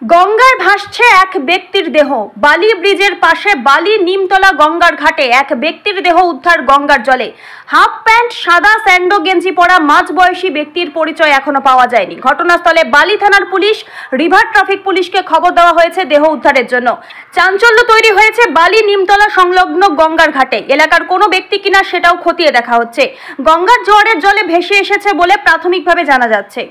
গঙ্গায় ভাসছে এক ব্যক্তির দেহ। বালি ব্রিজের পাশে বালি নিমতলা গঙ্গার ঘাটে এক ব্যক্তির দেহ উদ্ধার গঙ্গার জলে। হাফ প্যান্ট, সাদা স্যান্ডো গেঞ্জি পরা মাঝবয়সী ব্যক্তির পরিচয় এখনো পাওয়া যায়নি। ঘটনাস্থলে বালি থানার পুলিশ, রিভার ট্রাফিক পুলিশকে খবর দেওয়া হয়েছে দেহ উদ্ধারের জন্য। চাঞ্চল্য তৈরি হয়েছে বালি নিমতলা সংলগ্ন গঙ্গার ঘাটে। এলাকার কোনো ব্যক্তি কিনা সেটাও খতিয়ে দেখা হচ্ছে। গঙ্গার জোয়ারের জলে ভেসে এসেছে বলে প্রাথমিকভাবে জানা যাচ্ছে।